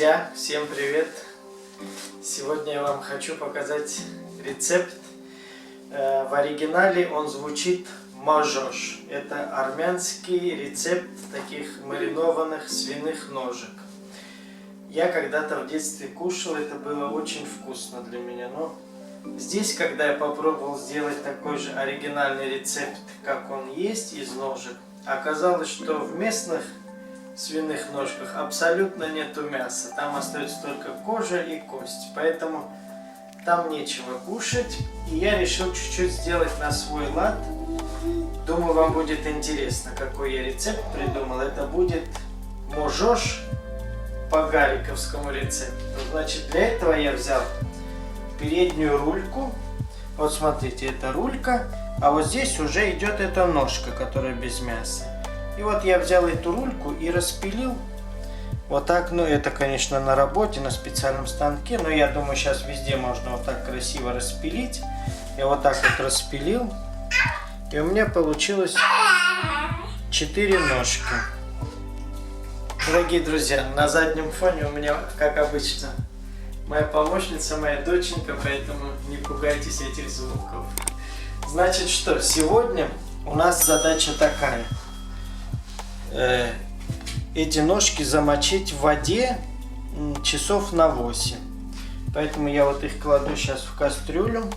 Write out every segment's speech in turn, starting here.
Друзья, всем привет! Сегодня я вам хочу показать рецепт. В оригинале он звучит мажош. Это армянский рецепт таких маринованных свиных ножек. Я когда-то в детстве кушал, это было очень вкусно для меня. Но здесь, когда я попробовал сделать такой же оригинальный рецепт, как он есть из ножек, оказалось, что в местных свиных ножках абсолютно нету мяса. Там остается только кожа и кость. Поэтому там нечего кушать. И я решил чуть-чуть сделать на свой лад. Думаю, вам будет интересно, какой я рецепт придумал. Это будет можош по гариковскому рецепту. Значит, для этого я взял переднюю рульку. Вот смотрите, это рулька. А вот здесь уже идет эта ножка, которая без мяса. И вот я взял эту рульку и распилил. Вот так, ну это, конечно, на работе, на специальном станке. Но я думаю, сейчас везде можно вот так красиво распилить. Я вот так вот распилил. И у меня получилось 4 ножки. Дорогие друзья, на заднем фоне у меня, как обычно, моя помощница, моя доченька, поэтому не пугайтесь этих звуков. Значит что, сегодня у нас задача такая. Эти ножки замочить в воде часов на 8. Поэтому я вот их кладу сейчас в кастрюлю.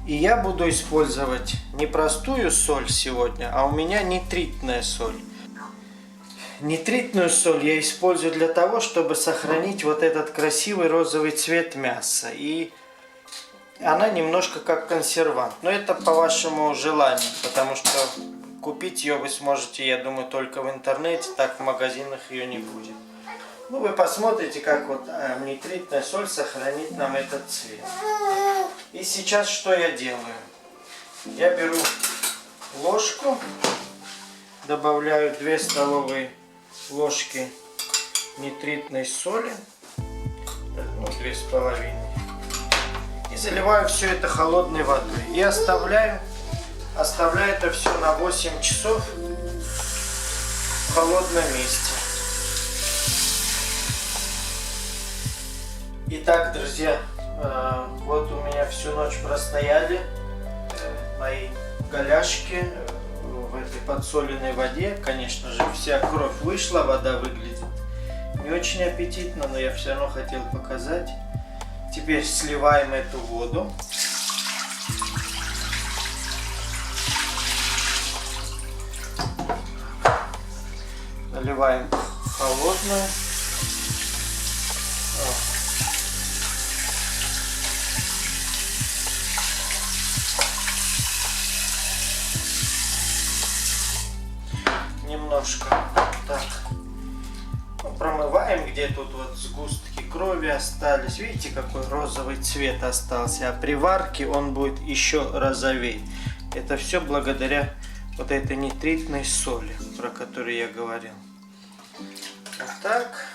И я буду использовать не простую соль сегодня, а у меня нитритная соль. Нитритную соль я использую для того, чтобы сохранить вот этот красивый розовый цвет мяса. И она немножко как консервант. Но это по вашему желанию, потому что купить ее вы сможете, я думаю, только в интернете, так в магазинах ее не будет. Ну, вы посмотрите, как вот нитритная соль сохранит нам этот цвет. И сейчас что я делаю? Я беру ложку, добавляю 2 столовые ложки нитритной соли, ну, 2,5. И заливаю все это холодной водой. И оставляю это все на 8 часов в холодном месте. Итак, друзья, вот у меня всю ночь простояли мои голяшки в этой подсоленной воде. Конечно же, вся кровь вышла, вода выглядит не очень аппетитно, но я все равно хотел показать. Теперь сливаем эту воду. Наливаем холодную. Немножко так промываем, где тут вот сгустки крови остались. Видите, какой розовый цвет остался. А при варке он будет еще розовей. Это все благодаря вот этой нитритной соли, про которую я говорил. Вот так.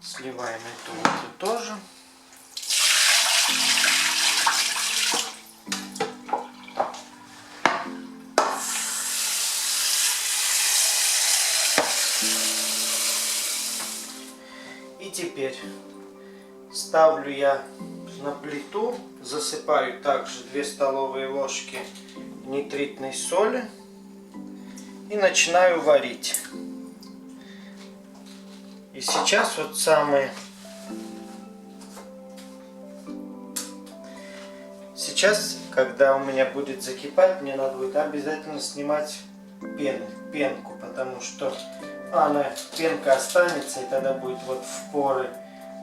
Сливаем эту воду тоже. И теперь ставлю я на плиту, засыпаю также 2 столовые ложки нитритной соли и начинаю варить. И сейчас вот Сейчас, когда у меня будет закипать, мне надо будет обязательно снимать пенку, потому что пенка останется, и тогда будет вот в поры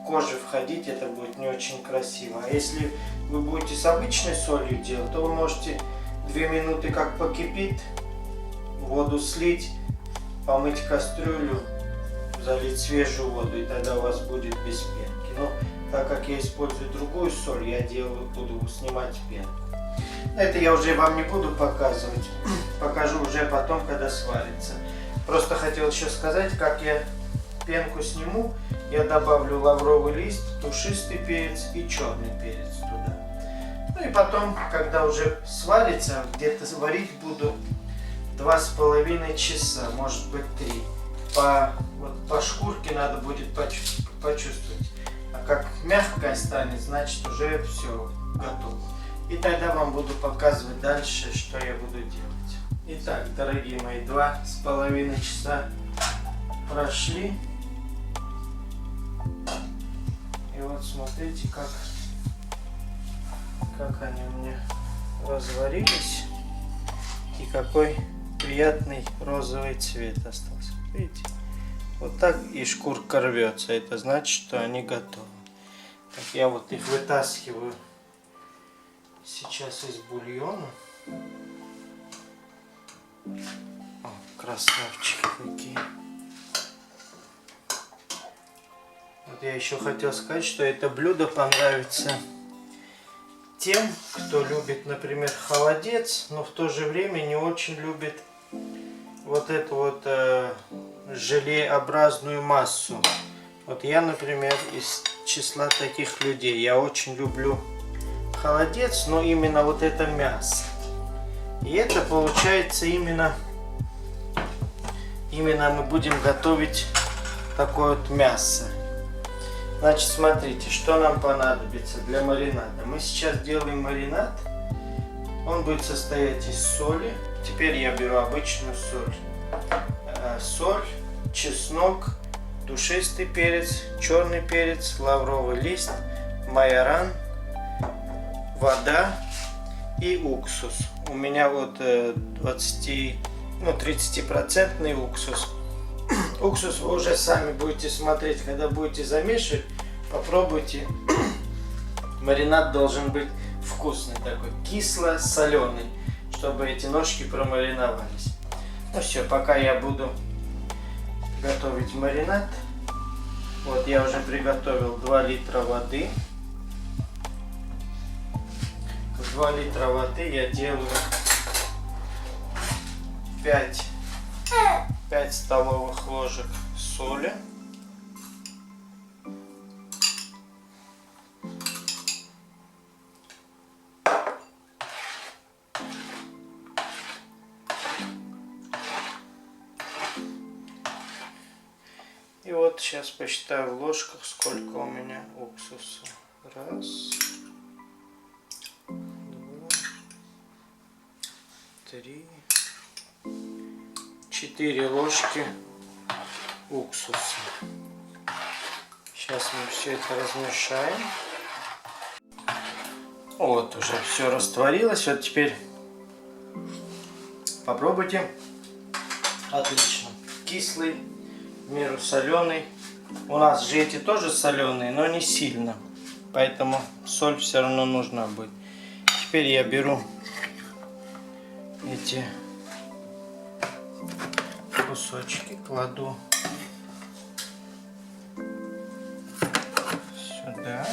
кожи входить, это будет не очень красиво. А если вы будете с обычной солью делать, то вы можете 2 минуты как покипит, воду слить, помыть кастрюлю, залить свежую воду, и тогда у вас будет без пенки. Но так как я использую другую соль, я буду снимать пенку. Это я уже вам не буду показывать, покажу уже потом, когда сварится. Просто хотел еще сказать, как я пенку сниму. Я добавлю лавровый лист, душистый перец и черный перец туда. Ну и потом, когда уже сварится, где-то варить буду 2,5 часа, может быть 3. Вот по шкурке надо будет почувствовать. А как мягкая станет, значит уже все готово. И тогда вам буду показывать дальше, что я буду делать. Итак, дорогие мои, 2,5 часа прошли. И вот смотрите, как они у меня разварились. И какой приятный розовый цвет остался. Видите? Вот так и шкурка рвется. Это значит, что они готовы. Так, я вот их вытаскиваю сейчас из бульона. О, красавчики какие. Вот я еще хотел сказать, что это блюдо понравится тем, кто любит, например, холодец, но в то же время не очень любит вот эту вот желеобразную массу. Вот я, например, из числа таких людей. Я очень люблю холодец, но именно вот это мясо. И это получается именно мы будем готовить такое вот мясо. Значит, смотрите, что нам понадобится для маринада. Мы сейчас делаем маринад. Он будет состоять из соли. Теперь я беру обычную соль. Соль, чеснок, душистый перец, черный перец, лавровый лист, майоран, вода и уксус. У меня вот 30% уксус. Уксус вы уже сами будете смотреть, когда будете замешивать. Попробуйте. Маринад должен быть вкусный такой, кисло-соленый, чтобы эти ножки промариновались. Ну все, пока я буду готовить маринад. Вот я уже приготовил 2 литра воды. В 2 литра воды я делаю 5 столовых ложек соли. И вот сейчас посчитаю в ложках, сколько у меня уксуса. 1, 2, 3, 4 ложки уксуса. Сейчас мы все это размешаем. Вот уже все растворилось. Вот теперь попробуйте. Отлично. Кислый, в меру соленый. У нас же эти тоже соленые, но не сильно. Поэтому соль все равно нужна будет. Теперь я беру эти кусочки, кладу сюда.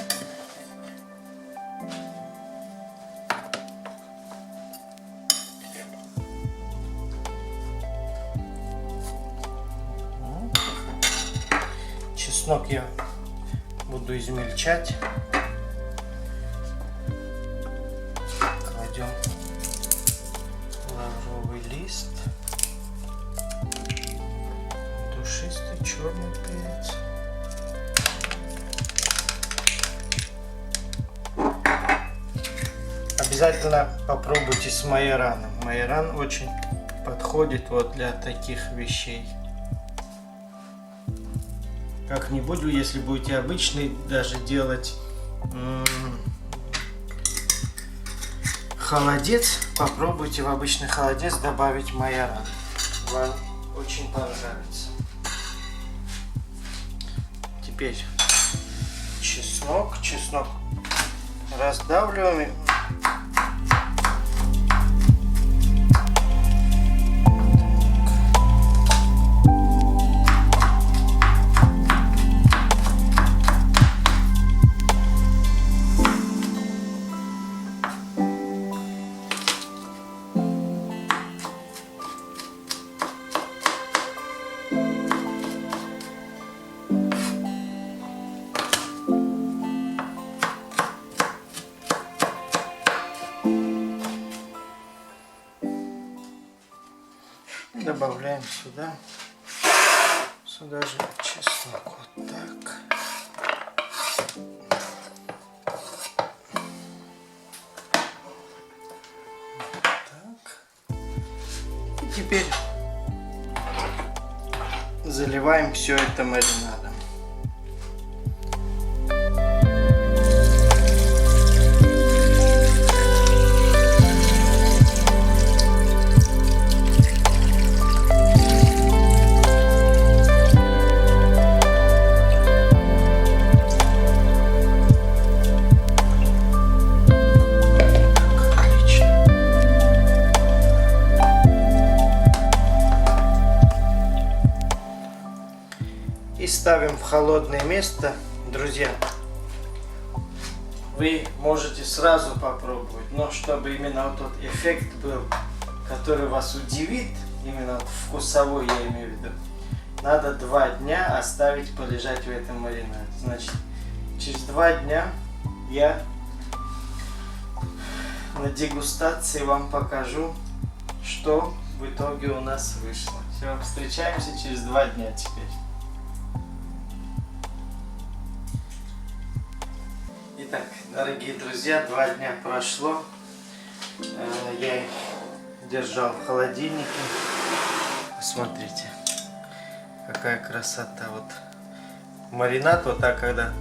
Чеснок я буду измельчать. Кладем лавровый лист, душистый черный перец, обязательно попробуйте с майораном. Майоран очень подходит вот для таких вещей. Как-нибудь, если будете обычный даже делать холодец, попробуйте в обычный холодец добавить майоран. Вам очень понравится. Теперь чеснок раздавливаем. добавляем сюда же чеснок. Вот так. И теперь заливаем все это маринадом. И ставим в холодное место. Друзья, вы можете сразу попробовать, но чтобы именно вот тот эффект был, который вас удивит, именно вот вкусовой, я имею в виду, надо 2 дня оставить полежать в этом маринаде. Значит, через 2 дня я на дегустации вам покажу, что в итоге у нас вышло. Все, встречаемся через 2 дня теперь. Итак, дорогие друзья, 2 дня прошло. Я их держал в холодильнике. Посмотрите, какая красота. Вот маринад вот так, когда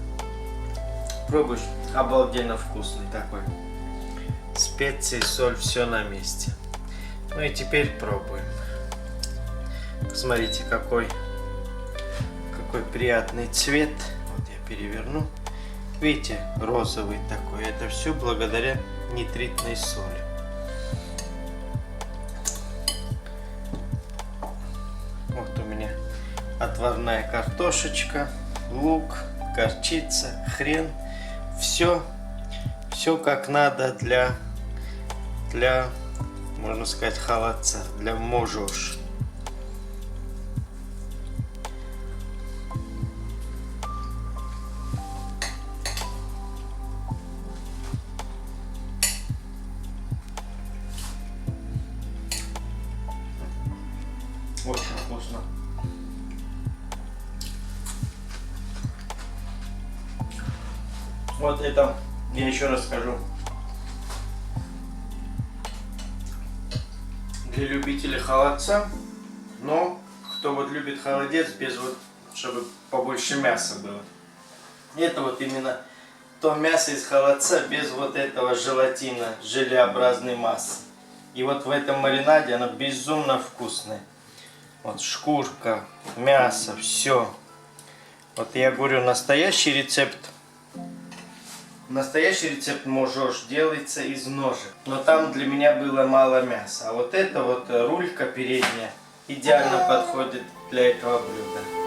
пробуешь, обалденно вкусный такой. Специи, соль, все на месте. Ну и теперь пробуем. Посмотрите, какой приятный цвет. Вот я переверну. Видите, розовый такой. Это все благодаря нитритной соли. Вот у меня отварная картошечка, лук, горчица, хрен. Все как надо для, можно сказать, холодца, для можош. Очень вкусно. Вот это, я еще раз скажу, для любителей холодца, но кто вот любит холодец без вот, чтобы побольше мяса было. Это вот именно то мясо из холодца без вот этого желатина, желеобразной массы. И вот в этом маринаде оно безумно вкусное. Вот шкурка, мясо, все. Вот я говорю, настоящий рецепт можош делается из ножек. Но там для меня было мало мяса. А вот эта вот рулька передняя идеально подходит для этого блюда.